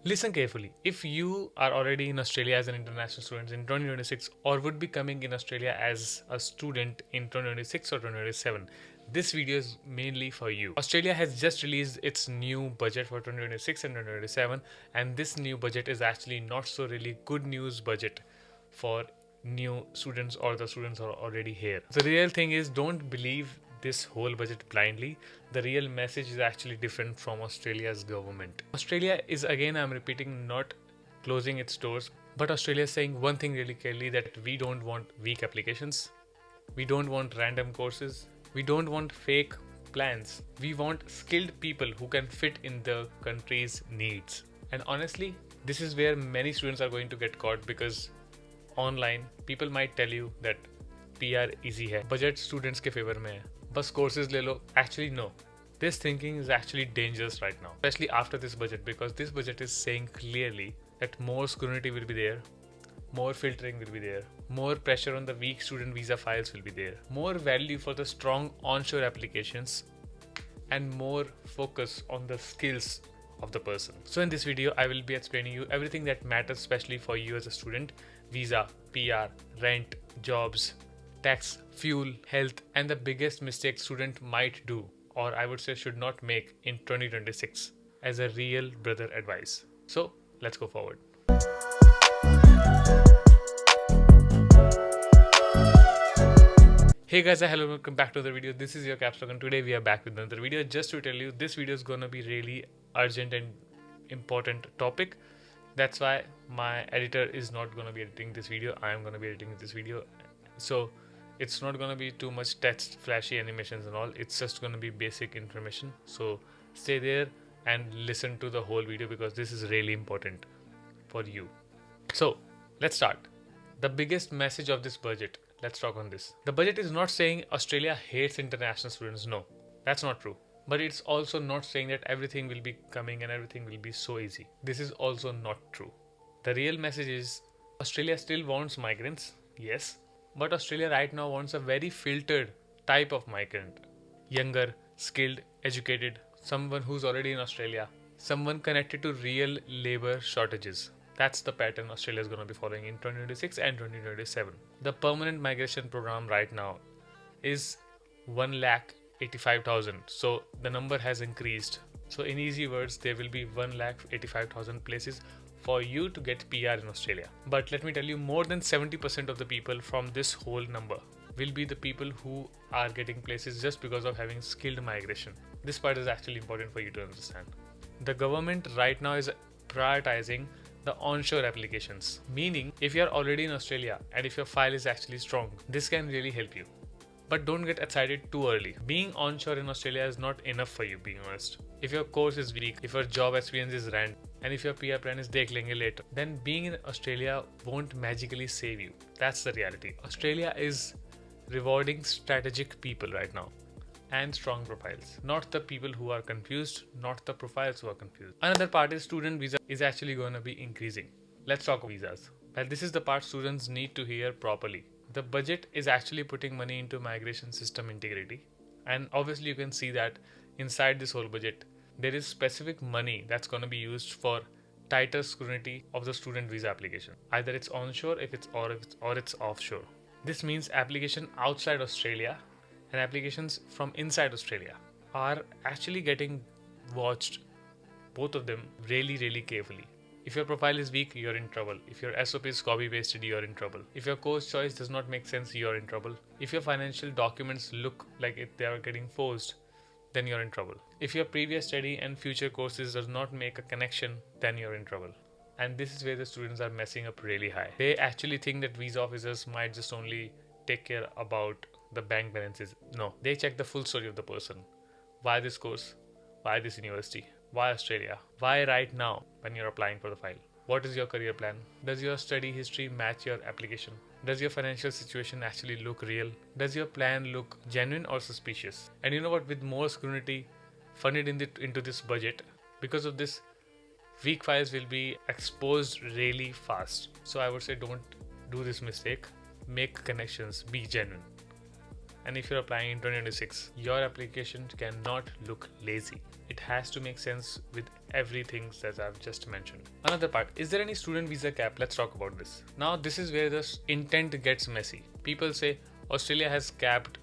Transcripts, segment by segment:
Listen carefully. If you are already in Australia as an international student in 2026 or would be coming in Australia as a student in 2026 or 2027, this video is mainly for you. Australia has just released its new budget for 2026 and 2027, and this new budget is actually not so really good news budget for new students or the students who are already here. The real thing is, don't believe this whole budget blindly. The real message is actually different from Australia's government. Australia is, again, I'm repeating, not closing its doors, but Australia is saying one thing really clearly, that we don't want weak applications, we don't want random courses, we don't want fake plans. We want skilled people who can fit in the country's needs. And honestly, this is where many students are going to get caught, because online people might tell you that PR easy है, budget students के favour में है, बस courses ले लो. Actually no, this thinking is actually dangerous right now, especially after this budget, because this budget is saying clearly that more scrutiny will be there, more filtering will be there, more pressure on the weak student visa files will be there, more value for the strong onshore applications, and more focus on the skills of the person. So in this video, I will be explaining you everything that matters, especially for you as a student: visa, PR, rent, jobs, tax, fuel, health, and the biggest mistake student might do, or I would say should not make in 2026 as a real brother advice. So let's go forward. Hey guys, hello, welcome back to the video. This is your KapsLock, and today we are back with another video. Just to tell you, this video is gonna be really urgent and important topic. That's why my editor is not gonna be editing this video. I am gonna be editing this video, so it's not gonna be too much text, flashy animations and all. It's just gonna be basic information. So stay there and listen to the whole video, because this is really important for you. So let's start. The biggest message of this budget. Let's talk on this. The budget is not saying Australia hates international students. No, that's not true. But it's also not saying that everything will be coming and everything will be so easy. This is also not true. The real message is Australia still wants migrants, yes, but Australia right now wants a very filtered type of migrant. Younger, skilled, educated, someone who's already in Australia, someone connected to real labor shortages. That's the pattern Australia is going to be following in 2026 and 2027. The permanent migration program right now is 1,85,000. So the number has increased. So in easy words, there will be 1,85,000 places for you to get PR in Australia. But let me tell you, more than 70% of the people from this whole number will be the people who are getting places just because of having skilled migration. This part is actually important for you to understand. The government right now is prioritizing the onshore applications, meaning if you are already in Australia and if your file is actually strong, this can really help you. But don't get excited too early. Being onshore in Australia is not enough for you, being honest. If your course is weak, if your job experience is random, and if your PR plan is dekh lenge later, then being in Australia won't magically save you. That's the reality. Australia is rewarding strategic people right now, and strong profiles, not the people who are confused, not the profiles who are confused. Another part is student visa is actually going to be increasing. Let's talk visas. Well, this is the part students need to hear properly. The budget is actually putting money into migration system integrity, and obviously you can see that inside this whole budget there is specific money that's going to be used for tighter scrutiny of the student visa application. Either it's onshore if it's offshore. This means application outside Australia and applications from inside Australia are actually getting watched, both of them, really, really carefully. If your profile is weak, you're in trouble. If your SOP is copy pasted, you're in trouble. If your course choice does not make sense, you're in trouble. If your financial documents look like they are getting forced, then you're in trouble. If your previous study and future courses does not make a connection, then you're in trouble. And this is where the students are messing up really high. They actually think that visa officers might just only take care about the bank balances. No, they check the full story of the person. Why this course? Why this university? Why Australia? Why right now when you're applying for the file? What is your career plan? Does your study history match your application? Does your financial situation actually look real? Does your plan look genuine or suspicious? And you know what? With more scrutiny funded into this budget, because of this, weak files will be exposed really fast. So I would say don't do this mistake. Make connections. Be genuine. and if you're applying in 2026, your application cannot look lazy. It has to make sense with everything that I've just mentioned. Another part, is there any student visa cap? Let's talk about this. Now, this is where the intent gets messy. People say Australia has capped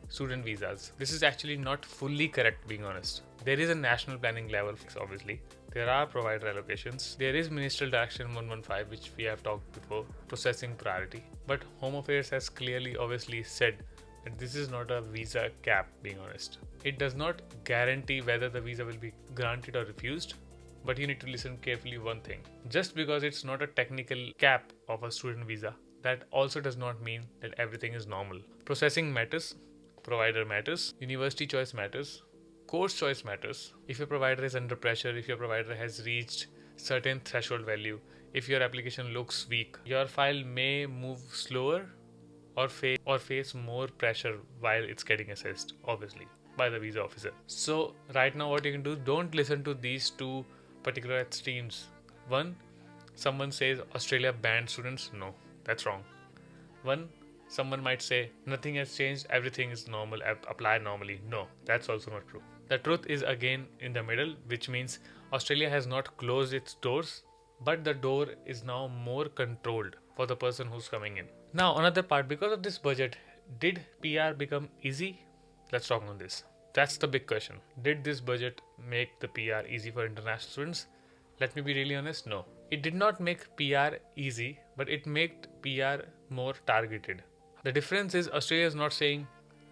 student visas. This is actually not fully correct, being honest. There is a national planning level fix, obviously. There are provider allocations. There is Ministerial Direction 115, which we have talked before, processing priority. But Home Affairs has clearly, obviously said that this is not a visa cap, being honest. It does not guarantee whether the visa will be granted or refused. But you need to listen carefully one thing. Just because it's not a technical cap of a student visa, that also does not mean that everything is normal. Processing matters. Provider matters, university choice matters, course choice matters. If your provider is under pressure, if your provider has reached certain threshold value, if your application looks weak, your file may move slower or face more pressure while it's getting assessed, obviously, by the visa officer. So right now what you can do, don't listen to these two particular extremes. One, someone says Australia banned students. No, that's wrong. Someone might say nothing has changed, everything is normal, apply normally. No, that's also not true. The truth is again in the middle, which means Australia has not closed its doors, but the door is now more controlled for the person who's coming in. Now, another part, because of this budget, did PR become easy? Let's talk on this. That's the big question. Did this budget make the PR easy for international students? Let me be really honest, no. It did not make PR easy, but it made PR more targeted. The difference is Australia is not saying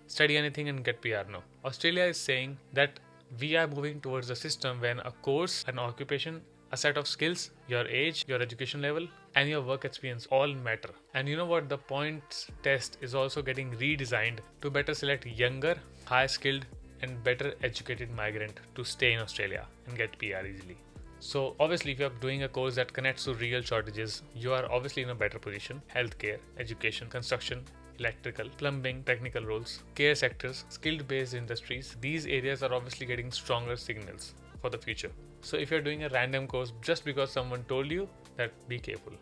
study anything and get PR. No. Australia is saying that we are moving towards a system when a course, an occupation, a set of skills, your age, your education level, and your work experience all matter. And you know what? The points test is also getting redesigned to better select younger, high skilled, and better educated migrant to stay in Australia and get PR easily. So obviously if you're doing a course that connects to real shortages, you are obviously in a better position. Healthcare, education, construction, electrical, plumbing, technical roles, care sectors, skilled based industries, these areas are obviously getting stronger signals for the future. So if you're doing a random course just because someone told you, that be careful.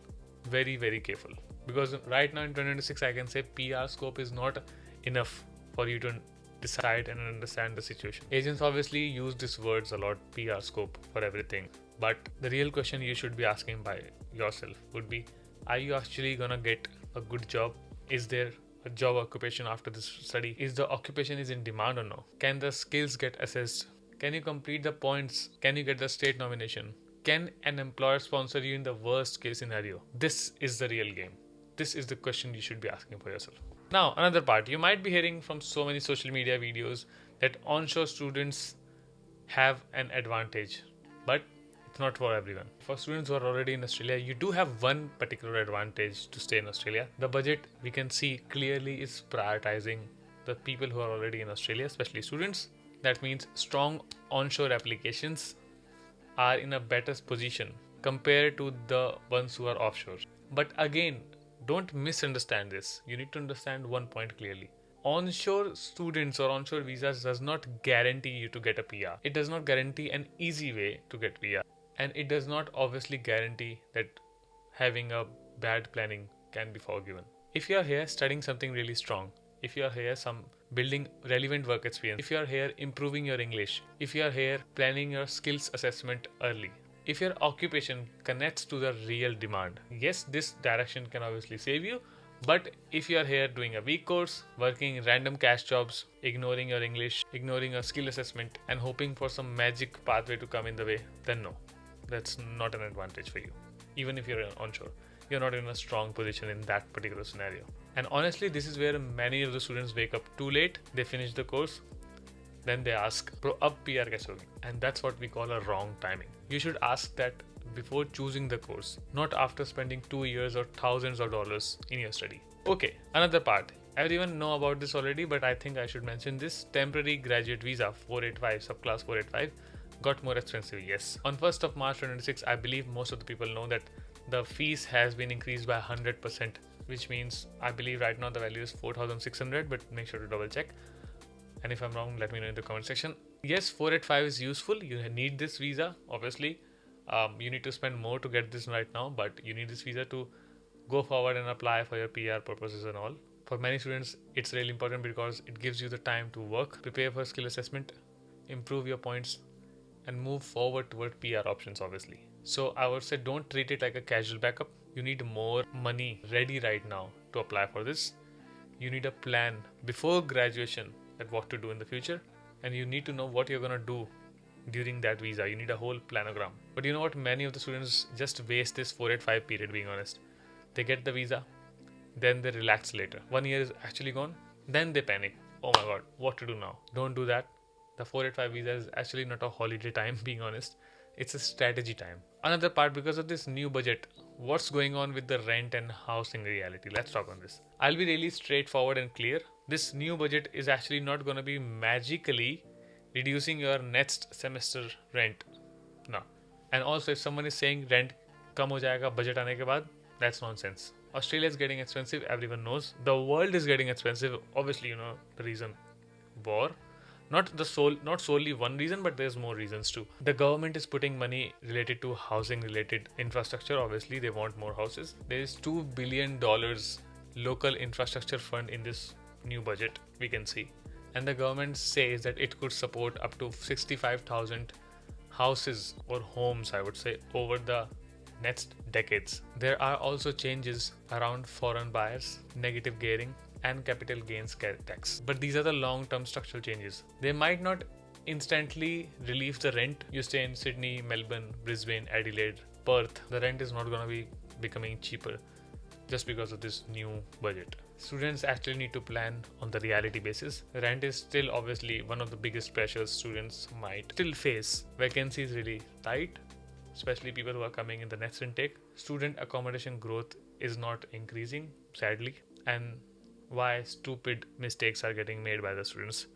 Very, very careful. Because right now in 2026 I can say PR scope is not enough for you to decide and understand the situation. Agents obviously use these words a lot, PR scope, for everything. But the real question you should be asking by yourself would be, are you actually gonna get a good job? Is there a job occupation after this study? Is the occupation is in demand or no? Can the skills get assessed? Can you complete the points? Can you get the state nomination? Can an employer sponsor you in the worst case scenario? This is the real game. This is the question you should be asking for yourself. Now, another part, you might be hearing from so many social media videos that onshore students have an advantage, but it's not for everyone. For students who are already in Australia, you do have one particular advantage to stay in Australia. The budget, we can see clearly, is prioritizing the people who are already in Australia, especially students. That means strong onshore applications are in a better position compared to the ones who are offshore. But again, don't misunderstand this. You need to understand one point clearly. Onshore students or onshore visas does not guarantee you to get a PR. It does not guarantee an easy way to get PR. And it does not obviously guarantee that having a bad planning can be forgiven. If you are here studying something really strong, if you are here building relevant work experience, if you are here improving your English, if you are here planning your skills assessment early, if your occupation connects to the real demand, yes, this direction can obviously save you. But if you are here doing a weak course, working in random cash jobs, ignoring your English, ignoring your skill assessment, and hoping for some magic pathway to come in the way, then no, that's not an advantage for you. Even if you're onshore, you're not in a strong position in that particular scenario. And honestly, this is where many of the students wake up too late. They finish the course, then they ask, bro, ab PR kaise hogi? And that's what we call a wrong timing. You should ask that before choosing the course, not after spending 2 years or thousands of dollars in your study. Okay, another part. Everyone know about this already, but I think I should mention this. Temporary graduate visa 485, subclass 485, got more expensive, yes. On 1st of March 2026, I believe most of the people know that the fees has been increased by 100%, which means I believe right now the value is 4,600, but make sure to double check. And if I'm wrong, let me know in the comment section. Yes, 485 is useful. You need this visa, obviously. You need to spend more to get this right now, but you need this visa to go forward and apply for your PR purposes and all For many students, it's really important because it gives you the time to work, prepare for skill assessment, improve your points, and move forward toward PR options, obviously. So I would say don't treat it like a casual backup. You need more money ready right now to apply for this. You need a plan before graduation at what to do in the future, and you need to know what you're gonna do during that visa. You need a whole planogram. But you know what? Many of the students just waste this 485 period, being honest. They get the visa, then they relax later. 1 year is actually gone, then they panic. Oh my god, what to do now? Don't do that. The 485 visa is actually not a holiday time, being honest. It's a strategy time. Another part, because of this new budget, what's going on with the rent and housing reality? Let's talk on this. I'll be really straightforward and clear. This new budget is actually not going to be magically reducing your next semester rent. No. And also, if someone is saying rent कम हो जाएगा budget आने के बाद, that's nonsense. Australia is getting expensive, everyone knows. The world is getting expensive. Obviously, you know the reason. War. Not solely one reason, but there's more reasons too. The government is putting money related to housing related infrastructure. Obviously, they want more houses. There is $2 billion local infrastructure fund in this new budget, we can see. And the government says that it could support up to 65,000 houses or homes, I would say, over the next decades. There are also changes around foreign buyers, negative gearing, and capital gains tax. But these are the long-term structural changes. They might not instantly relieve the rent. You stay in Sydney, Melbourne, Brisbane, Adelaide, Perth. The rent is not going to be becoming cheaper just because of this new budget. Students actually need to plan on the reality basis. Rent is still obviously one of the biggest pressures students might still face. Vacancy is really tight, especially people who are coming in the next intake. Student accommodation growth is not increasing, sadly. And why stupid mistakes are getting made by the students.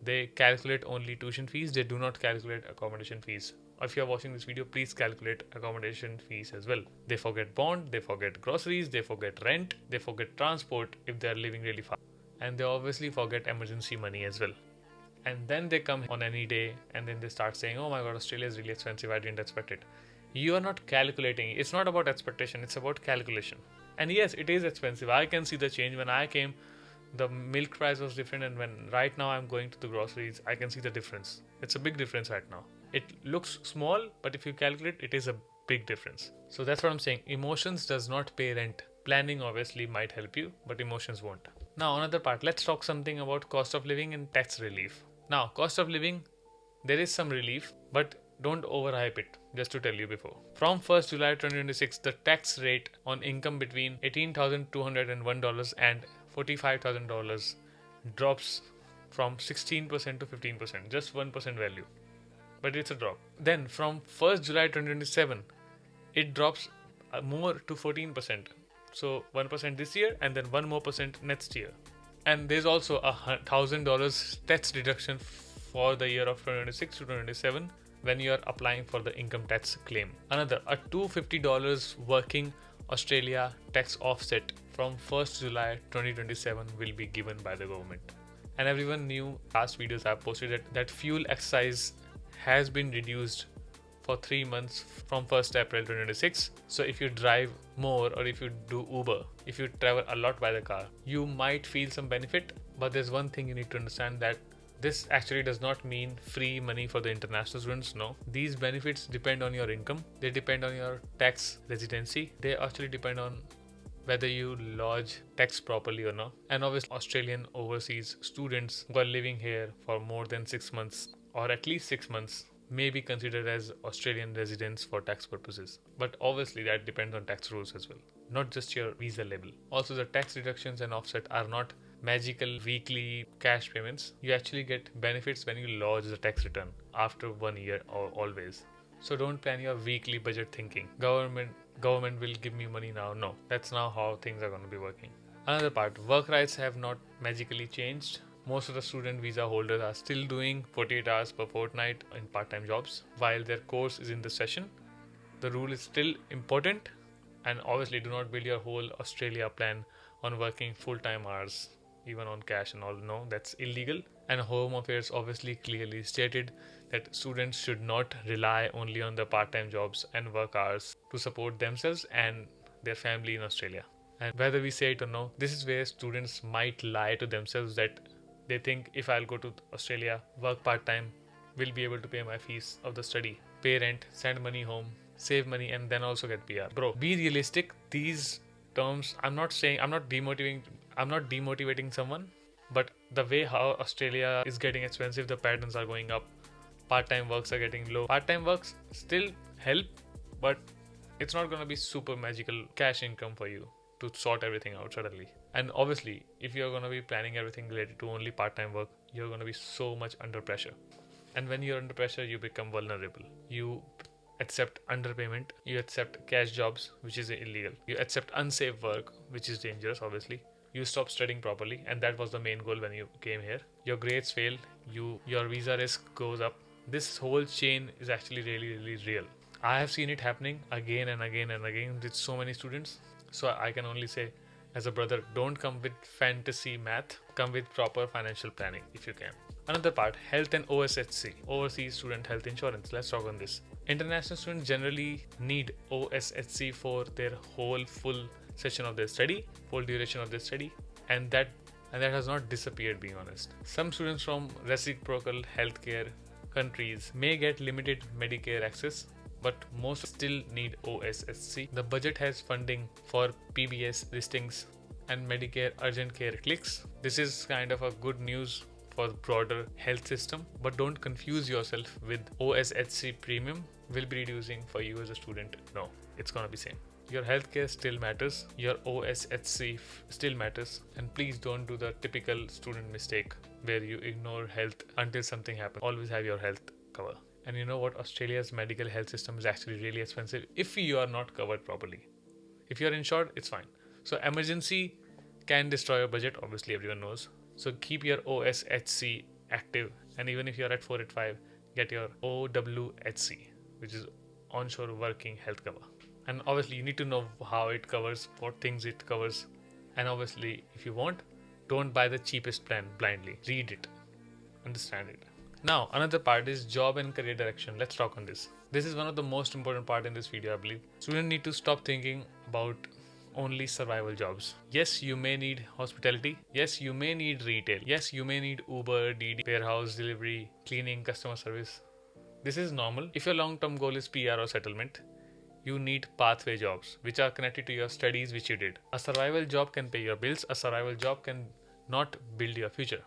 They calculate only tuition fees, they do not calculate accommodation fees. If you are watching this video, please calculate accommodation fees as well. They forget bond, they forget groceries, they forget rent, they forget transport if they are living really far. And they obviously forget emergency money as well. And then they come on any day and then they start saying, oh my god, Australia is really expensive, I didn't expect it. You are not calculating. It's not about expectation, it's about calculation. And yes, it is expensive. I can see the change. When I came, the milk price was different, and when right now I'm going to the groceries, I can see the difference. It's a big difference right now. It looks small, but if you calculate, it is a big difference. So that's what I'm saying. Emotions does not pay rent. Planning obviously might help you, but emotions won't. Now another part, let's talk something about cost of living and tax relief. Now, cost of living, there is some relief, but don't overhype it, just to tell you before. From 1st July 2026, the tax rate on income between $18,201 and $45,000 drops from 16% to 15%, just 1% value. But it's a drop. Then from 1st July 2027, it drops more to 14%. So 1% this year and then 1 more percent next year. And there's also a $1,000 tax deduction for the year of 2026 to 2027 when you are applying for the income tax claim. Another, a $250 working Australia tax offset from 1st July 2027 will be given by the government. And everyone knew, last videos I've posted that fuel excise has been reduced for 3 months from 1st April 2026. So if you drive more or if you do Uber, if you travel a lot by the car, you might feel some benefit. But there's one thing you need to understand, that this actually does not mean free money for the international students. No, these benefits depend on your income. They depend on your tax residency. They actually depend on whether you lodge tax properly or not. And obviously Australian overseas students who are living here for more than 6 months or at least 6 months may be considered as Australian residents for tax purposes. But obviously that depends on tax rules as well, not just your visa label. Also, the tax deductions and offset are not magical weekly cash payments. You actually get benefits when you lodge the tax return after 1 year or always. So don't plan your weekly budget thinking government will give me money now. No, that's not how things are going to be working. Another part, work rights have not magically changed. Most of the student visa holders are still doing 48 hours per fortnight in part-time jobs while their course is in the session. The rule is still important, and obviously do not build your whole Australia plan on working full-time hours, even on cash and all. No, that's illegal. And Home Affairs obviously clearly stated that students should not rely only on the part-time jobs and work hours to support themselves and their family in Australia. And whether we say it or no, this is where students might lie to themselves that they think if I'll go to Australia, work part-time, will be able to pay my fees of the study, pay rent, send money home, save money, and then also get PR. Bro, be realistic. These terms, I'm not demotivating someone, but the way how Australia is getting expensive, the patterns are going up, part-time works are getting low. Part-time works still help, but it's not going to be super magical cash income for you to sort everything out suddenly. And obviously, if you're going to be planning everything related to only part-time work, you're going to be so much under pressure. And when you're under pressure, you become vulnerable. You accept underpayment, you accept cash jobs, which is illegal. You accept unsafe work, which is dangerous, obviously. You stop studying properly, and that was the main goal when you came here. Your grades fail, your visa risk goes up. This whole chain is actually really, really real. I have seen it happening again and again and again with so many students. So I can only say, as a brother, don't come with fantasy math, come with proper financial planning if you can. Another part, health and OSHC, Overseas Student Health Insurance. Let's talk on this. International students generally need OSHC for their whole full session of their study, full duration of their study, and that has not disappeared, being honest. Some students from reciprocal healthcare countries may get limited Medicare access, but most still need OSHC. The budget has funding for PBS listings and Medicare urgent care clicks. This is kind of a good news for the broader health system, but don't confuse yourself with OSHC premium will be reducing for you as a student. No, it's gonna be same. Your healthcare still matters, your OSHC still matters, and please don't do the typical student mistake where you ignore health until something happens. Always have your health cover. And you know what? Australia's medical health system is actually really expensive if you are not covered properly. If you're insured, it's fine. So emergency can destroy your budget, obviously everyone knows. So keep your OSHC active, and even if you're at 485, get your OWHC, which is Onshore Working Health Cover. And obviously you need to know how it covers, what things it covers. And obviously if you want, don't buy the cheapest plan blindly. Read it, understand it. Now another part is job and career direction. Let's talk on this. This is one of the most important part in this video, I believe. Students need to stop thinking about only survival jobs. Yes, you may need hospitality. Yes, you may need retail. Yes, you may need Uber, DD, warehouse delivery, cleaning, customer service. This is normal. If your long-term goal is PR or settlement, you need pathway jobs which are connected to your studies which you did. A survival job can pay your bills. A survival job can not build your future.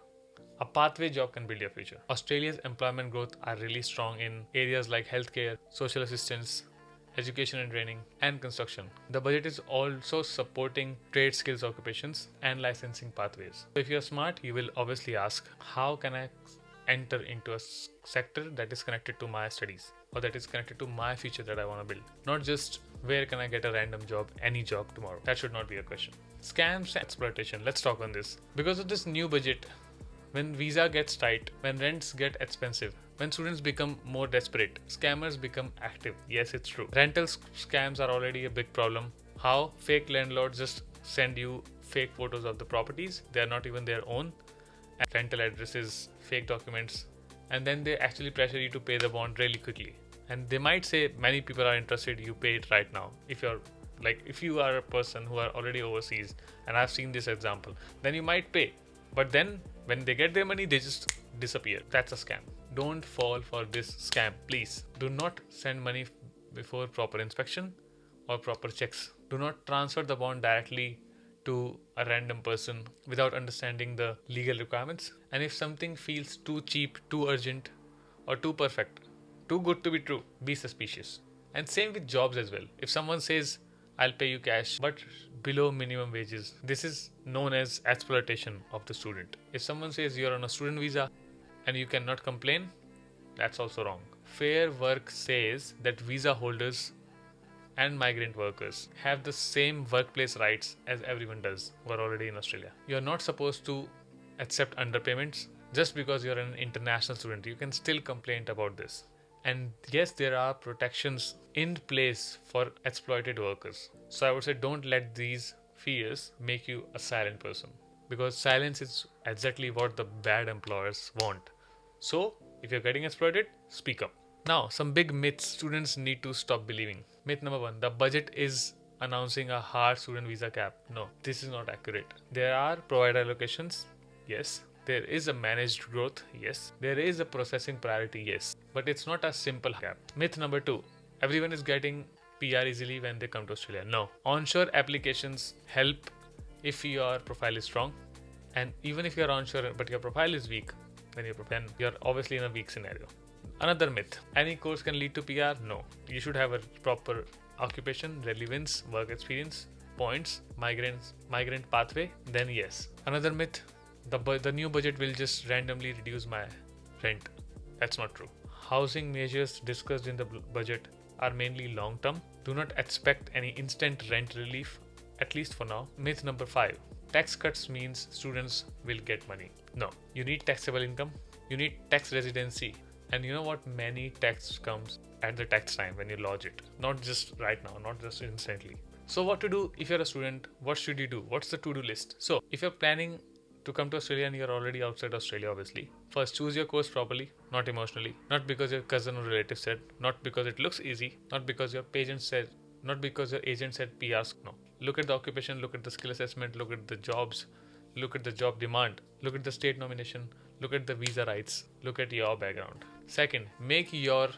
A pathway job can build your future. Australia's employment growth are really strong in areas like healthcare, social assistance, education and training, and construction. The budget is also supporting trade skills occupations and licensing pathways. So if you're smart, you will obviously ask, how can I enter into a sector that is connected to my studies or that is connected to my future that I want to build? Not just where can I get a random job, any job tomorrow. That should not be a question. Scams and exploitation. Let's talk on this. Because of this new budget, when visa gets tight, when rents get expensive, when students become more desperate, scammers become active. Yes, it's true. Rental scams are already a big problem. How? Fake landlords just send you fake photos of the properties. They are not even their own. And rental addresses, fake documents, and then they actually pressure you to pay the bond really quickly. And they might say, many people are interested, you pay it right now. If you are a person who are already overseas, and I've seen this example, then you might pay. But then when they get their money, they just disappear. That's a scam. Don't fall for this scam, please. Do not send money before proper inspection or proper checks. Do not transfer the bond directly to a random person without understanding the legal requirements. And if something feels too cheap, too urgent, or too perfect, too good to be true, be suspicious. And same with jobs as well. If someone says, I'll pay you cash, but below minimum wages, this is known as exploitation of the student. If someone says you're on a student visa and you cannot complain, that's also wrong. Fair Work says that visa holders and migrant workers have the same workplace rights as everyone does who are already in Australia. You're not supposed to accept underpayments just because you're an international student. You can still complain about this. And yes, there are protections in place for exploited workers. So I would say don't let these fears make you a silent person, because silence is exactly what the bad employers want. So if you're getting exploited, speak up. Now, some big myths students need to stop believing. Myth number 1, the budget is announcing a hard student visa cap. No, this is not accurate. There are provider allocations, yes. There is a managed growth, yes. There is a processing priority, yes. But it's not a simple cap. Myth number 2. Everyone is getting PR easily when they come to Australia. No. Onshore applications help if your profile is strong. And even if you're onshore but your profile is weak, then you're obviously in a weak scenario. Another myth. Any course can lead to PR? No. You should have a proper occupation, relevance, work experience, points, migrant pathway, then yes. Another myth. The new budget will just randomly reduce my rent. That's not true. Housing measures discussed in the budget are mainly long term. Do not expect any instant rent relief, at least for now. Myth number 5. Tax cuts means students will get money. No. You need taxable income. You need tax residency. And you know what? Many tax comes at the tax time when you lodge it. Not just right now, not just instantly. So what to do if you're a student? What should you do? What's the to-do list? So if you're planning to come to Australia and you're already outside Australia, obviously, first choose your course properly, not emotionally, not because your cousin or relative said, not because it looks easy, not because your agent said PRs. No. Look at the occupation, look at the skill assessment, look at the jobs, look at the job demand, look at the state nomination, look at the visa rights, look at your background. Second, make your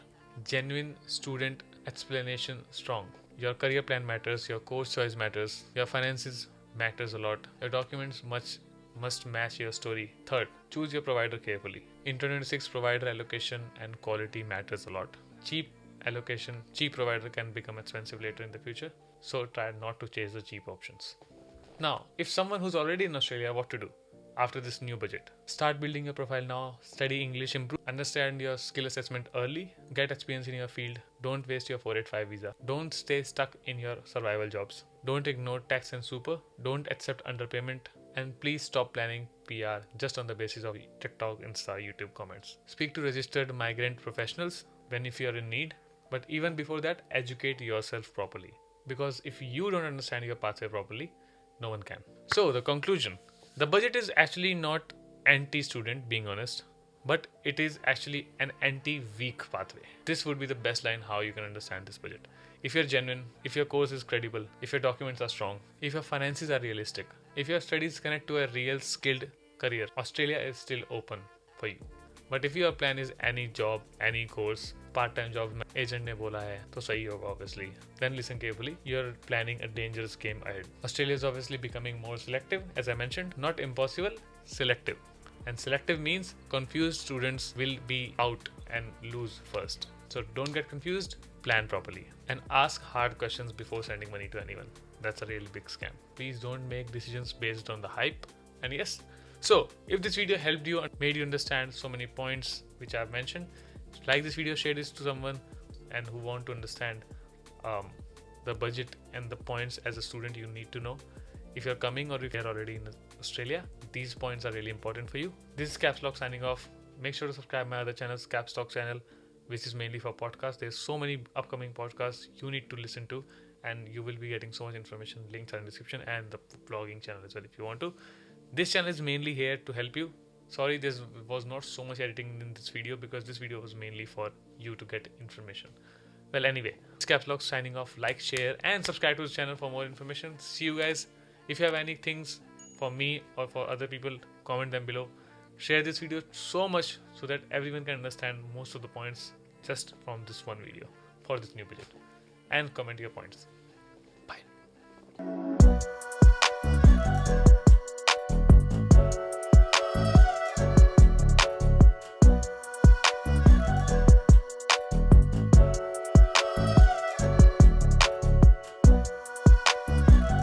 genuine student explanation strong. Your career plan matters, your course choice matters, your finances matters a lot, your documents must match your story. Third, choose your provider carefully. In 2026, provider allocation and quality matters a lot. Cheap provider can become expensive later in the future, so try not to chase the cheap options. Now, if someone who's already in Australia, what to do after this new budget? Start building your profile now, study English, improve, understand your skill assessment early, get experience in your field, don't waste your 485 visa, don't stay stuck in your survival jobs, don't ignore tax and super, don't accept underpayment, and please stop planning PR just on the basis of TikTok, Insta, YouTube comments. Speak to registered migrant professionals if you are in need, but even before that, educate yourself properly, because if you don't understand your pathway properly, no one can. So the conclusion, the budget is actually not anti-student, being honest, but it is actually an anti-weak pathway. This would be the best line how you can understand this budget. If you're genuine, if your course is credible, if your documents are strong, if your finances are realistic, if your studies connect to a real skilled career, Australia is still open for you. But if your plan is any job, any course, part-time job, agent ne bola hai, to sahi hoga obviously. Then listen carefully. You're planning a dangerous game ahead. Australia is obviously becoming more selective, as I mentioned. Not impossible, selective. And selective means confused students will be out and lose first. So don't get confused, plan properly. And ask hard questions before sending money to anyone. That's a really big scam. Please don't make decisions based on the hype. And yes, so if this video helped you and made you understand so many points which I've mentioned, like this video, share this to someone and who want to understand the budget and the points as a student you need to know. If you're coming or if you're already in Australia, these points are really important for you. This is KapsLock signing off. Make sure to subscribe my other channels, KapsLock channel, which is mainly for podcasts. There's so many upcoming podcasts you need to listen to, and you will be getting so much information. Links are in the description, and the blogging channel as well if you want to. This channel is mainly here to help you. Sorry, there was not so much editing in this video because this video was mainly for you to get information. Well, anyway, it's KapsLock signing off. Like, share, and subscribe to this channel for more information. See you guys. If you have any things for me or for other people, comment them below. Share this video so much so that everyone can understand most of the points just from this one video for this new budget. And comment your points.